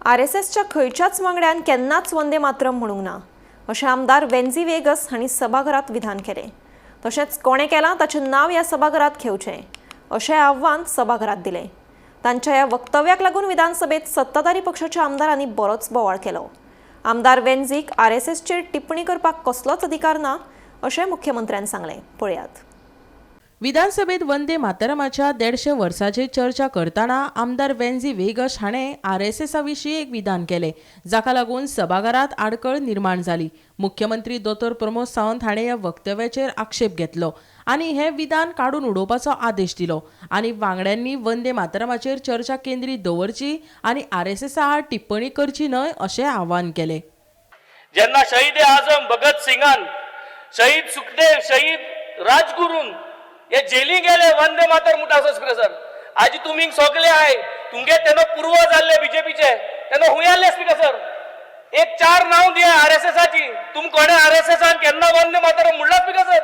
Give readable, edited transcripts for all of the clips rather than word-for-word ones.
आरएसएसच्या खंयच्याच वांगड्यान केन्नाच वंदे मातरम म्हणूंक ना अशें आमदार वेन्झी वेगस हांणी सभाघरांत विधान केलें। तशेंच कोणें केलां ताचें नांव ह्या सभाघरांत घेवचें अशें आव्हान सभाघरांत दिलें। तांच्या ह्या वक्तव्याक लागून विधानसभेत सत्ताधारी पक्षाच्या आमदारांनी बरोच बोवाळ केलो। आमदार वेन्झीक आरएसएसचेर टिप्पणी करपाक कसलोच अधिकार ना अशें मुख्यमंत्र्यान सांगलें। पळयात। विधानसभेत वंदे मातरमाच्या 150 वर्सांची चर्चा करताना आमदार वेन्झी वेगस हाणें आरएसएसा विशीं एक विधान केलें, जाका लागून सभाघरांत आडखळ निर्माण जाली। मुख्यमंत्री दोतोर प्रमोद सावंत हाणें ह्या वक्तव्याचेर आक्षेप घेतलो आनी हें विधान काडून उडोवपाचो आदेश दिलो आनी वांगड्यांनी वंदे मातरमाचेर चर्चा केंद्रीत दवरची आनी आरएसएसा आड टिप्पणी करची न्हय अशें आवाहन केलें। जेन्ना शहीद आजम भगत सिंगान, शहीद सुखदेव, शहीद राजगुरून हे जेली गेले वंदे मातर म्हणटा स्पीकर सर, आज तुम्ही सगळे आहे तुमगे तेन्ना पूर्वज जाल्ले बीजेपीचे तेन्ना हुंय आसले स्पीकर सर, एक 4 नांव दिया आरएसएसाची। तुम कोणे आरएसएसान केन्ना वंदे मातरम म्हणला स्पीकर सर?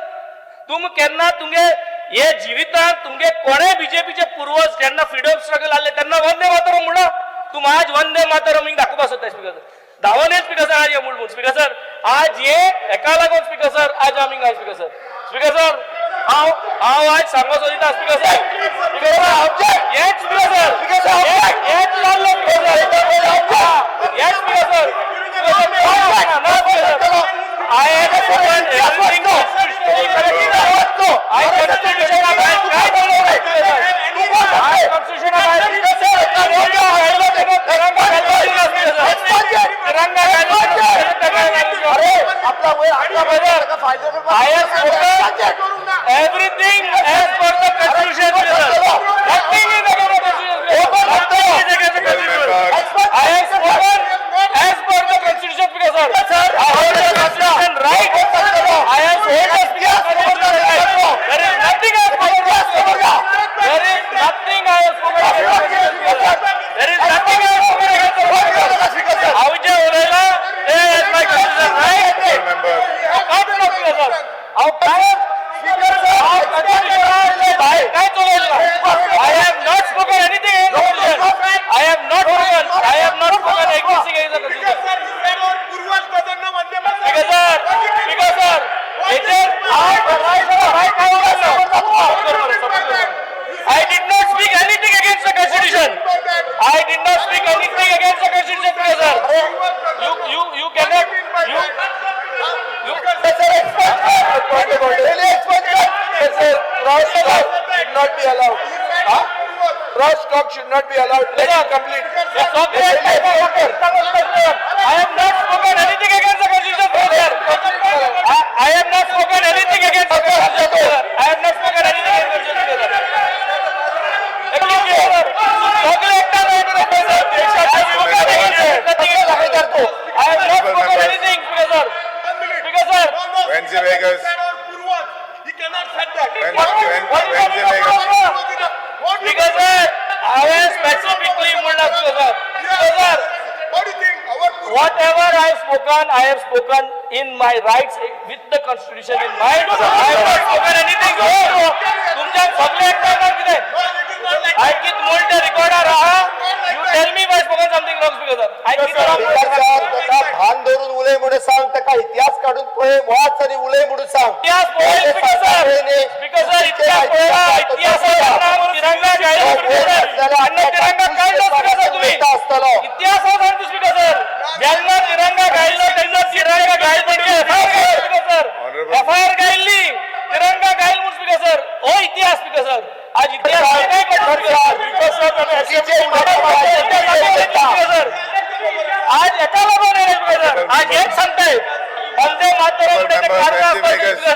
तुम केन्ना तुमगे हे जिवितांत तुमगे कोणे बीजेपीचे पूर्वज जेन्ना फ्रीडम स्ट्रगल आले तेन्ना वंदे मातरम म्हणला? तुम आज वंदे मातरम दाखोवपाक सोदता स्पीकर सर, धावने स्पीकर सर आज हे म्हणून स्पीकर सर आज हे एका लागून स्पीकर सर आज आमी गाय स्पीकर सर। स्पीकर सर हांव आज सांगो सोदिता speaker sir, speaker sir object yes speaker sir, speaker sir object yes लागलो speaker sir, yes speaker sir I have spoken everything. I constitution of everything as per the constitution. Nothing is against the constitution. I have spoken as per the constitution, sir. I hold the constitution right. I have hold the constitution right. There is nothing as per the constitution. There is nothing I have spoken against the constitution. There is nothing I have spoken against the constitution. How is Orela? Is my constitution right? Remember. How do you know, sir? How time? Speaker sir. How constitution right? I have not spoken anything against the constitution. I have not spoken. I have not spoken anything against the constitution. Because sir, it is I did not speak anything against the constitution. I did not speak anything against the constitution, sir. You cannot. Should not be allowed. Cross talk should not be allowed. Let it complete. I have not spoken anything against the constitution, sir. I have not spoken anything against the constitution, sir. I have not spoken anything against the constitution, sir. I have not spoken anything, sir. Because sir, Veन्झी वेगस. he cannot say that. Veन्झी वेगस. Because sir, I have specifically sir. Sir, What do you think? whatever I have spoken in my rights with the constitution in mind. I have not spoken anything wrong. तुमच्या सगळे एकटा किती I कित मोल्टे recorder रहा. You tell me if I spoken something wrong, because sir. I कित त्याचा भान धरून उलय म्हणून सांग, त्याका इतिहास काढून पळय मुळात तरी उलय म्हणून सांग। इतिहास पळय स्पीकर सर इतिहास पळयला इतिहासात तिरंगा जाहीर स्पीकर आणि तिरंगा काढला स्पीकर तुम्ही इतिहास सांगतो स्पीकर सर ज्यांना तिरंगा गायला त्यांना तिरंगा गायल म्हणजे एफआयआर गायली तिरंगा गायल म्हणून स्पीकर सर ओ इतिहास स्पीकर सर आज इतिहास काय करतो सर आज एका लागून आज एक सांगताय वंदे मातरम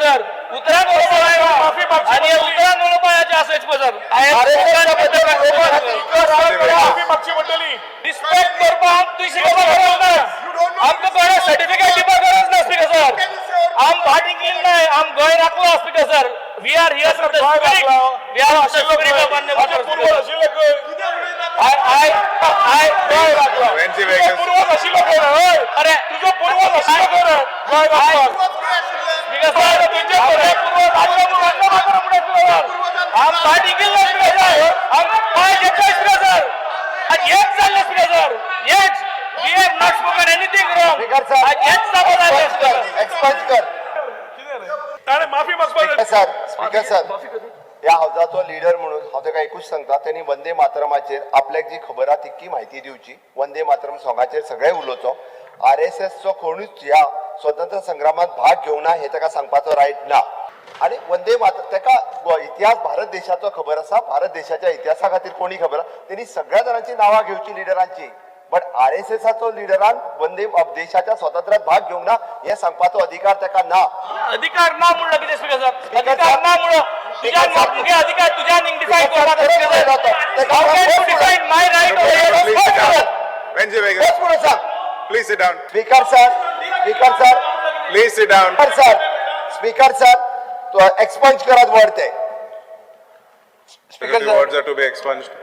सर उतरान माफी आणि उतरान उलोवपाचे आसच सर रिस्पेक्ट करपाक तुझी शिकवपाक गरज ना आमकां कोणा सर्टिफिकेट दिवपाक गरज ना स्पीकर सर आम भाटिंग नाय आम गोंय राखलो speaker sir we are here for the spirit we are the spirit of Vande Mataram I Goa राखलो Veन्झी वेगस. पूर्वज आशिल्लो कोण अरे तुजो पूर्वज आशिल्लो कोण गोंय राखलो स्पीकर सर तुझे पूर्वज आशिल्लो वंदे मातरम म्हणून आम भाटिंग स्पीकर सर आम पाय घेतलो स्पीकर सर आज एक जाल्ले स्पीकर सर एक We have not spoken anything wrong. Speaker साहेब आज हेच सभागृह आहे. एक्सपंज कर स्पीकर सर या हावजाचो लिडर म्हणून हांव ताका एकूच सांगता त्यांनी वंदे मातरमाचेर आपल्याक जी खबर आहा तितकी म्हायती दिवची वंदे मातरम सॉंगाचेर सगळे उलोवचो RSS चो कोणूच ह्या स्वतंत्र संग्रामात भाग घेवना हे ताका सांगपाचो रायट ना आणि वंदे मातरम ताका इतिहास भारत देशाचो खबर आसा भारत देशाच्या इतिहासा खातीर कोणी खबर आहा त्यांनी सगळ्या जाणांची नांवां घेवची लिडरांची बट RSSचो लिडरान वंदे देशाच्या स्वातंत्र्यात भाग घेवंक ना हे सांगपाचो अधिकार ताका ना अधिकार ना म्हणलं कितें स्पीकर साहेब अधिकार ना म्हणलं तुझ्या मुगे अधिकार तुझ्या डिसाइड करपाक How can you define my right over Please sit down. Wenzy Vegas, हेच म्हणून सांग please sit down. Speaker sir Please sit down. Speaker sir तो एक्सपंज करत वरते Because the words are to be expunged.